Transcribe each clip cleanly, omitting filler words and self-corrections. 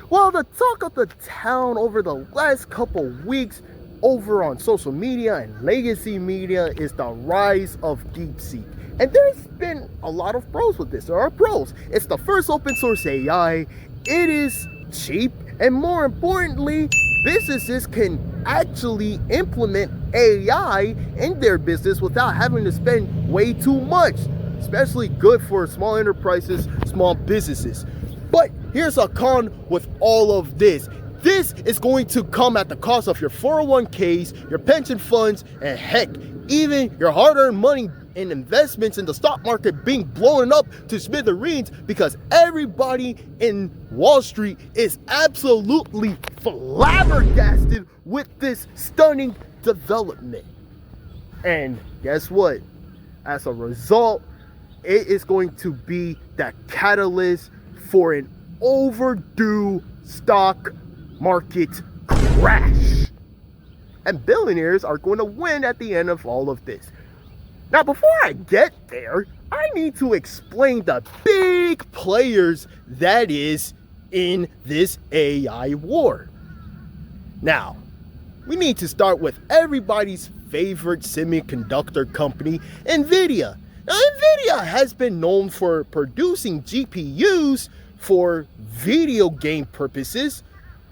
Well, the talk of the town over the last couple weeks over on social media and legacy media is the rise of DeepSeek. And there's been a lot of pros with this. There are pros. It's the first open source AI. It is cheap. And more importantly, businesses can actually implement AI in their business without having to spend way too much. Especially good for small enterprises, small businesses. But here's a con with all of this. This is going to come at the cost of your 401ks, your pension funds, and heck, even your hard-earned money and investments in the stock market being blown up to smithereens because everybody in Wall Street is absolutely flabbergasted with this stunning development. And guess what? As a result, it is going to be the catalyst for an overdue stock market crash. And billionaires are going to win at the end of all of this. Now, before I get there, I need to explain the big players that is in this AI war. Now, we need to start with everybody's favorite semiconductor company, NVIDIA. Now, NVIDIA has been known for producing GPUs for video game purposes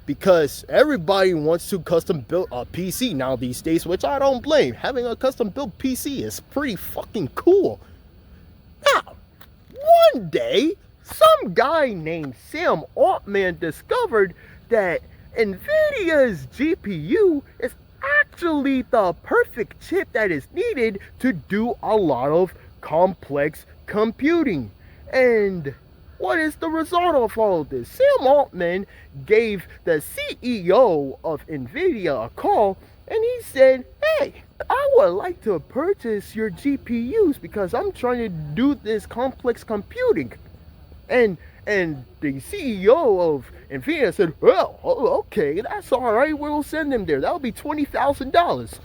because everybody wants to custom build a PC now these days, which I don't blame. Having a custom built PC is pretty fucking cool. Now, one day, some guy named Sam Altman discovered that NVIDIA's GPU is actually the perfect chip that is needed to do a lot of complex computing. And what is the result of all of this? Sam Altman gave the CEO of NVIDIA a call and he said, hey, I would like to purchase your GPUs because I'm trying to do this complex computing. And the CEO of NVIDIA said, well, okay, that's all right. We'll send them there. That'll be $20,000.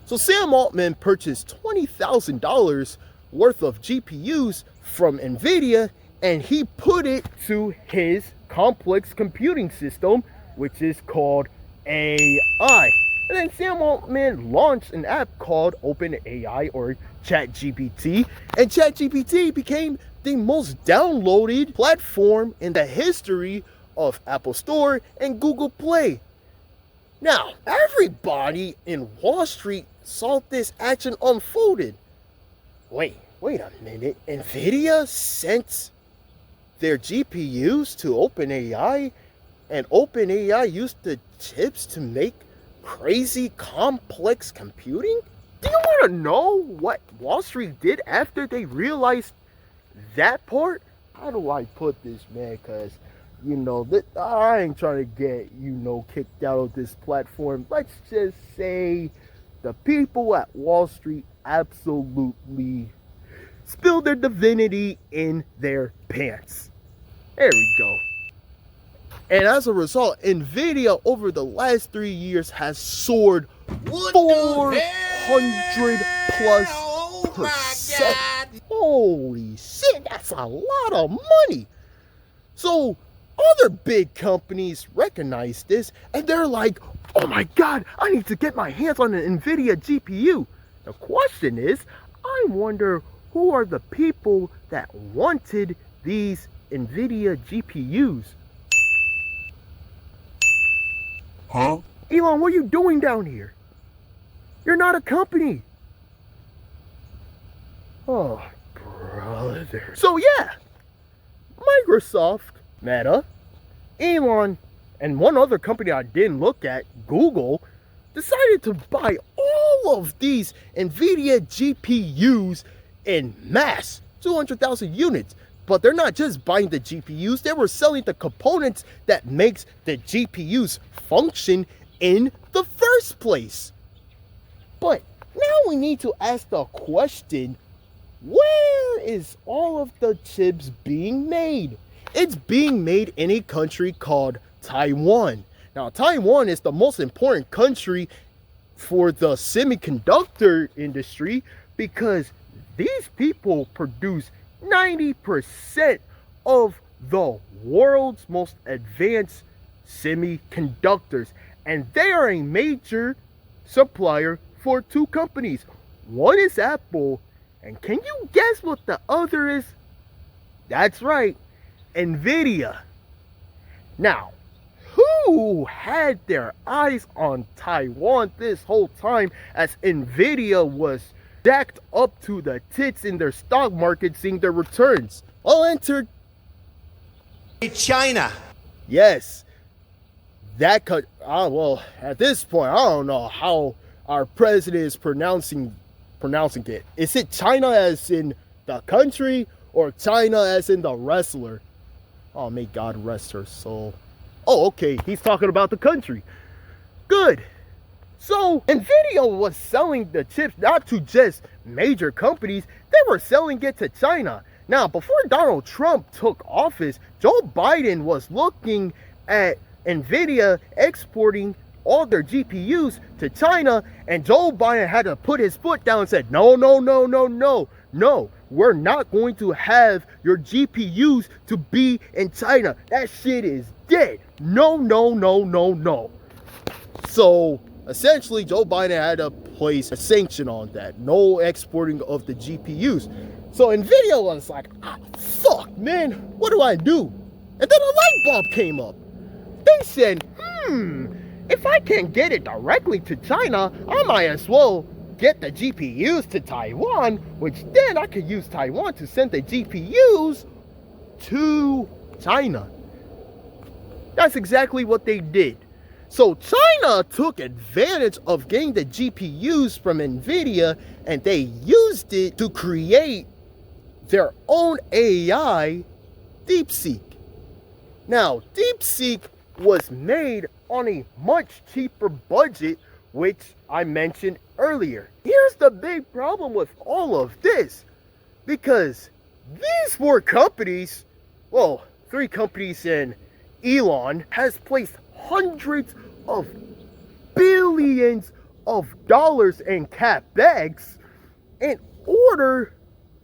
So Sam Altman purchased $20,000 worth of GPUs from NVIDIA and he put it to his complex computing system, which is called AI. And then Sam Altman launched an app called OpenAI or ChatGPT, and ChatGPT became the most downloaded platform in the history of Apple Store and Google Play. Now, everybody in Wall Street saw this action unfolded. Wait a minute. NVIDIA sent their GPUs to OpenAI, and OpenAI used the chips to make crazy complex computing? Do you want to know what Wall Street did after they realized that part? How do I put this, man? Because, I ain't trying to get, kicked out of this platform. Let's just say the people at Wall Street absolutely spilled their divinity in their pants. There we go. And as a result, NVIDIA over the last 3 years has soared 400+%. Holy shit, that's a lot of money. So other big companies recognize this and they're like, oh my God, I need to get my hands on an NVIDIA GPU. The question is, I wonder who are the people that wanted these NVIDIA GPUs? Huh? Elon, what are you doing down here? You're not a company. Oh, brother. So yeah, Microsoft, Meta, Elon, and one other company I didn't look at, Google, decided to buy all of these NVIDIA GPUs in mass, 200,000 units. But they're not just buying the GPUs, they were selling the components that makes the GPUs function in the first place. But now we need to ask the question, where is all of the chips being made? It's being made in a country called Taiwan. Now, Taiwan is the most important country for the semiconductor industry because these people produce 90% of the world's most advanced semiconductors, and they are a major supplier for two companies. One is Apple, and can you guess what the other is? That's right, Nvidia. Now, who had their eyes on Taiwan this whole time as Nvidia was jacked up to the tits in their stock market seeing their returns? All entered China. Yes. That could, well, at this point, I don't know how our president is pronouncing it. Is it China as in the country or China as in the wrestler? Oh, may God rest her soul. Oh, okay, he's talking about the country. Good. So, Nvidia was selling the chips not to just major companies, they were selling it to China. Now, before Donald Trump took office, Joe Biden was looking at Nvidia exporting all their GPUs to China, and Joe Biden had to put his foot down and said, no, we're not going to have your GPUs to be in China. That shit is dead. No. So essentially, Joe Biden had to place a sanction on that. No exporting of the GPUs. So Nvidia was like, fuck, man, what do I do? And then a light bulb came up. They said, if I can't get it directly to China, I might as well get the GPUs to Taiwan, which then I could use Taiwan to send the GPUs to China. That's exactly what they did. So China took advantage of getting the GPUs from Nvidia, and they used it to create their own AI, DeepSeek. Now, DeepSeek was made on a much cheaper budget, which I mentioned earlier. Here's the big problem with all of this, because these four companies, well, three companies and Elon, has placed hundreds of billions of dollars in Capex in order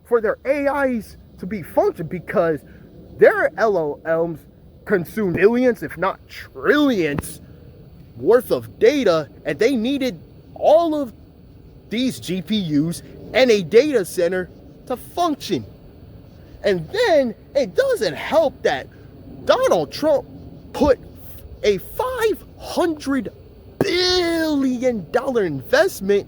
for their AIs to be functional, because their LLMs consume billions, if not trillions, worth of data, and they needed all of these GPUs and a data center to function. And then it doesn't help that Donald Trump put a $500 billion investment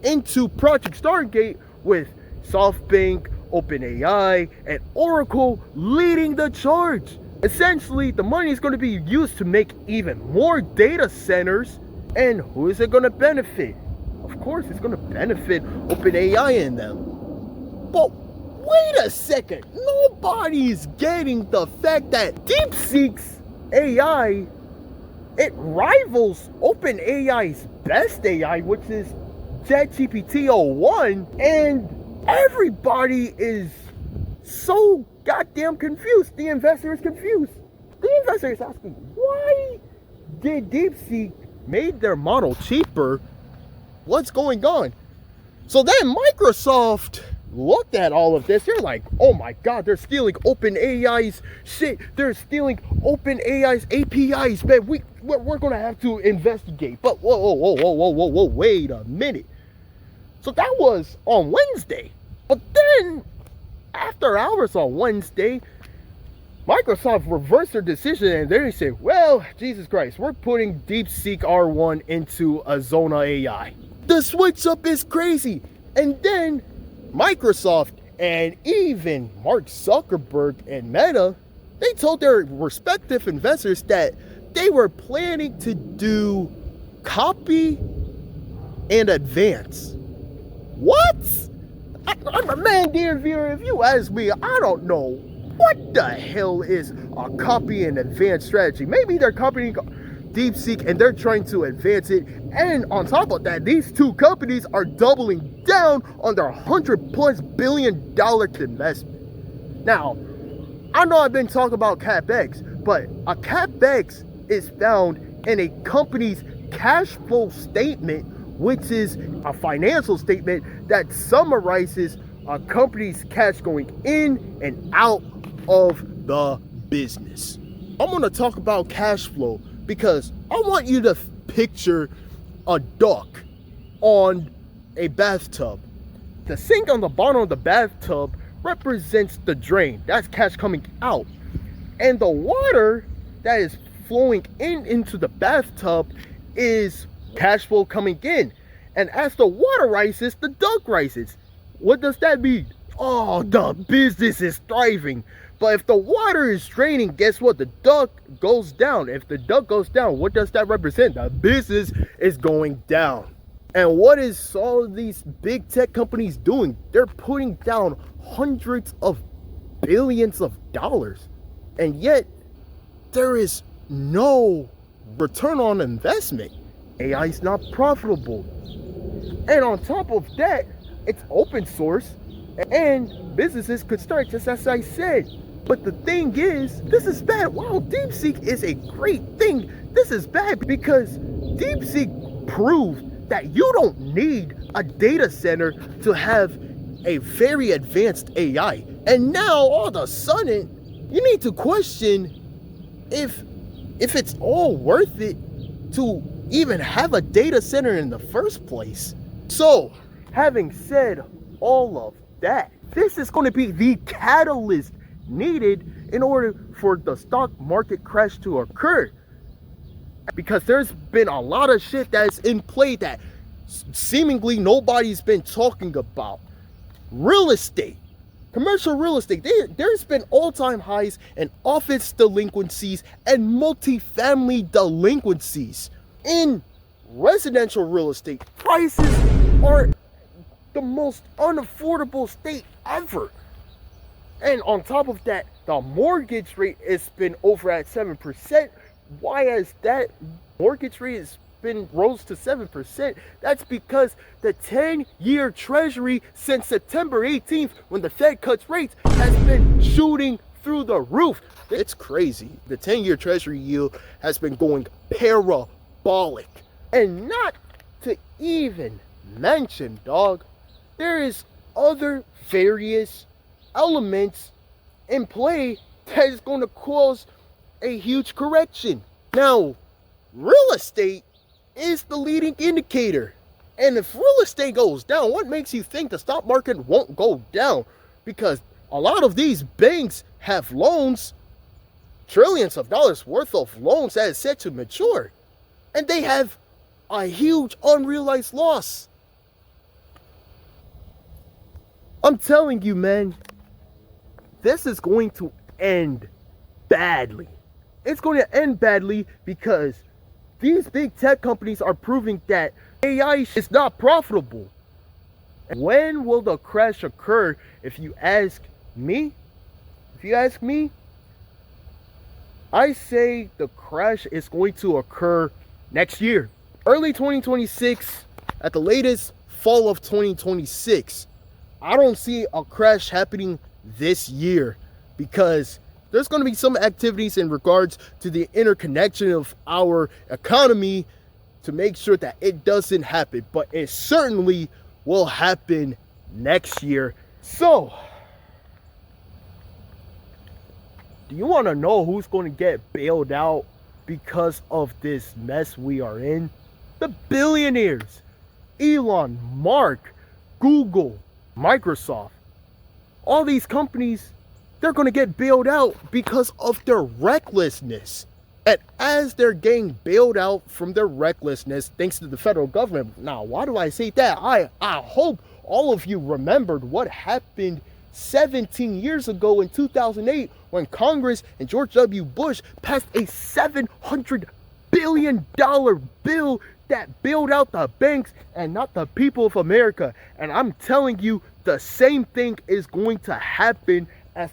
into Project Stargate, with SoftBank, OpenAI, and Oracle leading the charge. Essentially, the money is going to be used to make even more data centers, and who is it going to benefit? Of course, it's going to benefit OpenAI and them. But wait a second, nobody's getting the fact that DeepSeek's AI, it rivals OpenAI's best AI, which is ChatGPT 01, and everybody is so goddamn confused. The investor is confused. The investor is asking, why did DeepSeek make their model cheaper? What's going on? So then Microsoft looked at all of this. They're like, oh my god, they're stealing OpenAI's shit. They're stealing OpenAI's APIs, man. We're gonna have to investigate. But whoa, wait a minute. So that was on Wednesday. But then, after hours on Wednesday, Microsoft reversed their decision, and they said, well, Jesus Christ, we're putting DeepSeek R1 into Azona AI. The switch up is crazy. And then Microsoft and even Mark Zuckerberg and Meta, they told their respective investors that they were planning to do copy and advance. What? Man, dear viewer, if you ask me, I don't know what the hell is a copy and advance strategy. Maybe they're copying DeepSeek and they're trying to advance it. And on top of that, these two companies are doubling down on their $100+ billion investment. Now, I know I've been talking about Capex, but a Capex is found in a company's cash flow statement, which is a financial statement that summarizes a company's cash going in and out of the business. I'm going to talk about cash flow because I want you to picture a duck on a bathtub. The sink on the bottom of the bathtub represents the drain. That's cash coming out. And the water that is flowing into the bathtub is cash flow coming in. And as the water rises, the duck rises. What does that mean? Oh, the business is thriving. But if the water is draining, guess what? The duck goes down. If the duck goes down, what does that represent? The business is going down. And what is all of these big tech companies doing? They're putting down hundreds of billions of dollars. And yet, there is no return on investment. AI is not profitable. And on top of that, it's open source. And businesses could start just as I said. But the thing is, this is bad. Wow, DeepSeek is a great thing. This is bad because DeepSeek proved that you don't need a data center to have a very advanced AI. And now all of a sudden, you need to question if it's all worth it to even have a data center in the first place. So, having said all of that, this is going to be the catalyst needed in order for the stock market crash to occur. Because there's been a lot of shit that's in play that seemingly nobody's been talking about. Real estate, commercial real estate, there's been all-time highs in office delinquencies and multifamily delinquencies. In residential real estate, prices are the most unaffordable state ever. And on top of that, the mortgage rate has been over at 7%. Why has that mortgage rate has been rose to 7%? That's because the 10-year treasury since September 18th, when the Fed cuts rates, has been shooting through the roof. It's crazy. The 10-year treasury yield has been going parabolic. And not to even mention, dog, there is other various elements in play that is going to cause a huge correction. Now, real estate is the leading indicator. And if real estate goes down, what makes you think the stock market won't go down? Because a lot of these banks have loans, trillions of dollars worth of loans that is set to mature. And they have a huge unrealized loss. I'm telling you, man, this is going to end badly. It's going to end badly because these big tech companies are proving that AI is not profitable. When will the crash occur? If you ask me, I say the crash is going to occur next year. Early 2026, at the latest, fall of 2026. I don't see a crash happening this year because there's going to be some activities in regards to the interconnection of our economy to make sure that it doesn't happen, but it certainly will happen next year. So, do you want to know who's going to get bailed out because of this mess we are in? The billionaires. Elon, Mark, Google, Microsoft. All these companies, they're going to get bailed out because of their recklessness. And as they're getting bailed out from their recklessness, thanks to the federal government. Now, why do I say that? I hope all of you remembered what happened 17 years ago in 2008 when Congress and George W. Bush passed a $700 billion bill that bailed out the banks and not the people of America. And I'm telling you, the same thing is going to happen as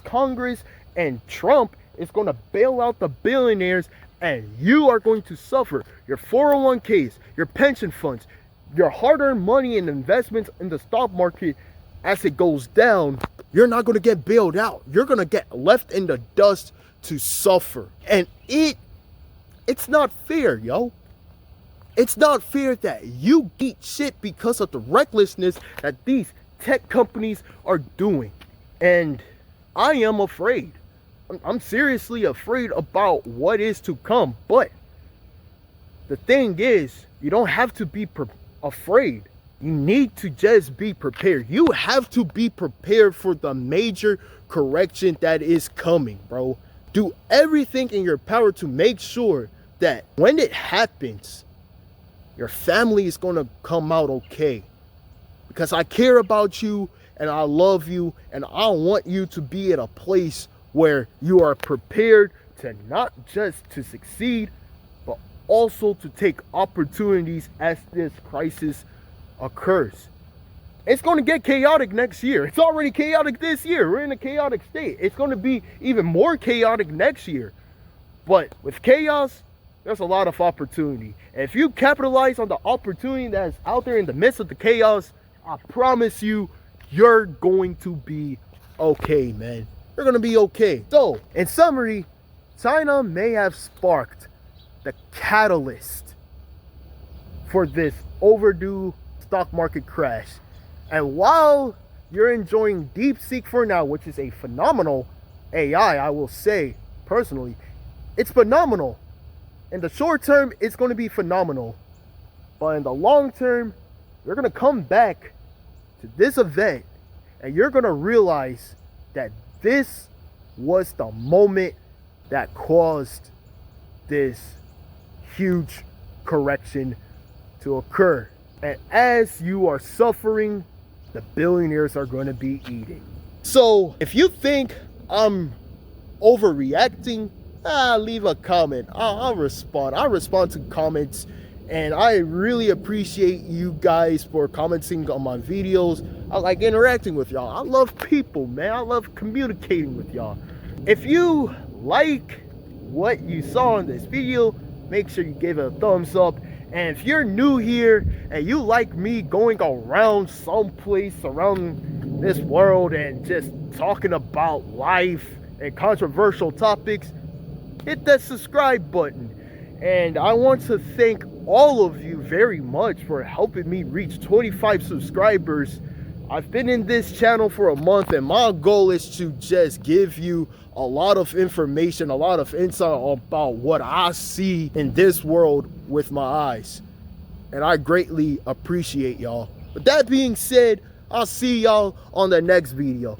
Congress and Trump is going to bail out the billionaires, and you are going to suffer. Your 401ks, your pension funds, your hard-earned money and investments in the stock market, as it goes down, you're not going to get bailed out. You're going to get left in the dust to suffer. And it's not fair, yo. It's not fair that you eat shit because of the recklessness that these tech companies are doing. And I am afraid. I'm seriously afraid about what is to come. But the thing is, you don't have to be afraid. You need to just be prepared. You have to be prepared for the major correction that is coming, bro. Do everything in your power to make sure that when it happens, your family is going to come out okay. Because I care about you and I love you, and I want you to be at a place where you are prepared to not just to succeed, but also to take opportunities as this crisis occurs. It's going to get chaotic next year. It's already chaotic this year. We're in a chaotic state. It's going to be even more chaotic next year. But with chaos, there's a lot of opportunity. And if you capitalize on the opportunity that's out there in the midst of the chaos, I promise you, you're going to be okay, man. You're going to be okay. So, in summary, China may have sparked the catalyst for this overdue stock market crash. And while you're enjoying DeepSeek for now, which is a phenomenal AI, I will say personally, it's phenomenal. In the short term, it's going to be phenomenal. But in the long term, you're going to come back to this event and you're going to realize that this was the moment that caused this huge correction to occur. And as you are suffering, the billionaires are going to be eating. So if you think I'm overreacting, leave a comment. I'll respond. I respond to comments, and I really appreciate you guys for commenting on my videos. I like interacting with y'all. I love people, man. I love communicating with y'all. If you like what you saw in this video, make sure you give it a thumbs up. And if you're new here and you like me going around someplace around this world and just talking about life and controversial topics, hit that subscribe button. And I want to thank all of you very much for helping me reach 25 subscribers. I've been in this channel for a month, and my goal is to just give you a lot of information, a lot of insight about what I see in this world with my eyes. And I greatly appreciate y'all. With that being said, I'll see y'all on the next video.